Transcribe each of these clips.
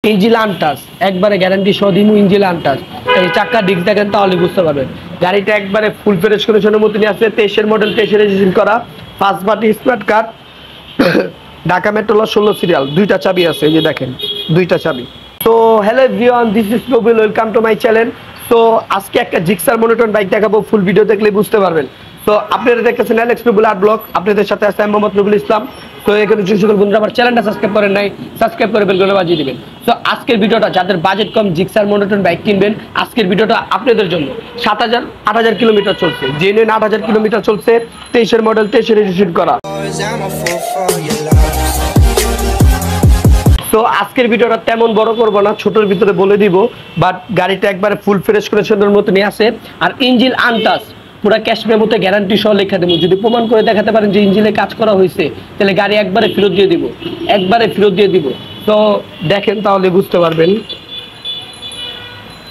Engine untouch একবারে guarantee সহ দিমু। ইঞ্জিন আনটাচ এই চাক্কা ডিস্ক দেখেন তাহলে বুঝতে পারবেন গাড়িটা একবারে ফুল ফ্রেশ কন্ডিশনের মতনই আছে। 23-এর মডেল, 23-এর রেজিস্ট্রেশন করা, first party smart card, Dhaka metro 16 serial, দুইটা চাবি আছে, এই যে দেখেন দুইটা চাবি। তো hello everyone, this is Nabil, welcome to my channel. তো আজকে একটা জিক্সার মনোটন বাইক দেখাবো, ফুল ভিডিও দেখলে বুঝতে পারবেন। তো আপনারা দেখতেছেন এলেক্স নবীল আর্ট ব্লগ, আপনাদের সাথে আছে আমি মোহাম্মদ নবীল ইসলাম। তো এখানে যে সকল বন্ধুরা আমার চ্যানেলটা সাবস্ক্রাইব করেন নাই, সাবস্ক্রাইব করে বেল বাজিয়ে দিবেন। তো আজকের ভিডিওটা যাদের বাজেট কম জিক্সার মনোটন বাইক কিনবেন, আজকের ভিডিওটা আপনাদের জন্য। 7,000-8,000 কিলোমিটার চলছে, জেনুইন 8,000 কিলোমিটার চলছে, 23-এর মডেল, 23-এর রেজিস্ট্রেশন করা। তো আজকের ভিডিওটা তেমন বড় করব না, ছোটোর ভিতরে বলে দিব। বাট গাড়িটা একবারে ফুল ফ্রেশ করে সুন্দর মতো নিয়ে আসে। আর ইঞ্জিন আনটাচ পুরো ক্যাশ মেমোতে গ্যারান্টি সহ লেখা দেবো। যদি প্রমাণ করে দেখাতে পারেন যে ইঞ্জিনে কাজ করা হয়েছে, তাহলে গাড়ি একবারে ফেরত দিয়ে দিব, একবারে ফেরত দিয়ে দিব। তো দেখেন তাহলে বুঝতে পারবেন।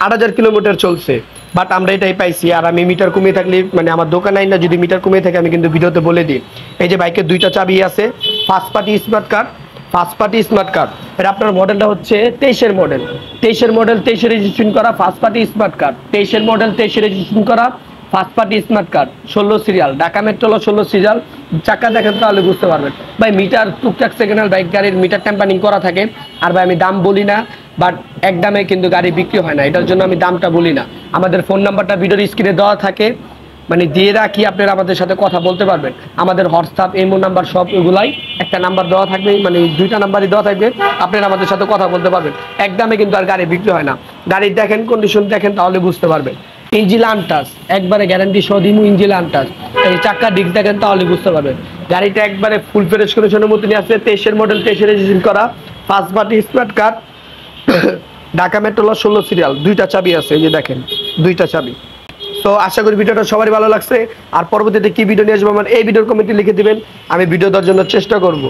8,000 কিলোমিটার চলছে, বাট আমরা এটাই পাইছি। আর আমি মিটার কমিয়ে থাকলে, মানে আমার দোকানে না যদি মিটার কমিয়ে থাকে আমি কিন্তু ভিডিওতে বলে দিই। এই যে বাইকের দুইটা চাবি আছে, first party smart card, first party smart card. এটা আপনার মডেলটা হচ্ছে 23-এর মডেল, 23-এর মডেল, 23-এর রেজিস্ট্রেশন করা, ফার্স্ট পার্টি স্মার্ট কার্ড, 23-এর মডেল, 23-এর রেজিস্ট্রেশন করা, first party smart card, 16 serial, Dhaka metro 16 serial. চাকা দেখেন তাহলে বুঝতে পারবেন। ভাই মিটার টুকটাক সেকেন্ড হ্যান্ড বাইক গাড়ির মিটার টেম্পারিং করা থাকে। আর ভাই আমি দাম বলি না, বাট এক দামে কিন্তু গাড়ি বিক্রি হয় না, এটার জন্য আমি দামটা বলি না। আমাদের ফোন নাম্বারটা ভিডিওর স্ক্রিনে দেওয়া থাকে, মানে দিয়ে রাখি, আপনারা আমাদের সাথে কথা বলতে পারবেন। আমাদের হোয়াটসঅ্যাপ, ইমো নাম্বার সব এগুলাই একটা নাম্বার দেওয়া থাকবে, মানে দুইটা নাম্বারই দেওয়া থাকবে, আপনারা আমাদের সাথে কথা বলতে পারবেন। একদমে কিন্তু আর গাড়ি বিক্রি হয় না। গাড়ির দেখেন কন্ডিশন দেখেন তাহলে বুঝতে পারবেন। ইঞ্জিন আনটাচ একবারে গ্যারান্টি সহ দিমু। ইঞ্জিন আনটাচ এই চাক্কা ডিস্ক দেখেন তাহলে বুঝতে পারবেন। গাড়িটা একবারে ফুল ফ্রেশ কন্ডিশনের মতনই আছে। 23-এর মডেল, 23-এর রেজিস্ট্রেশন করা, first party smart card, Dhaka metro 16 serial, দুইটা চাবি আছে, এই যে দেখেন দুইটা চাবি। তো আশা করি ভিডিওটা সবারই ভালো লাগছে। আর পরবর্তীতে কি ভিডিও নিয়ে আসবো আমার এই ভিডিওর কমেন্টে লিখে দিবেন, আমি ভিডিও দেওয়ার জন্য চেষ্টা করব।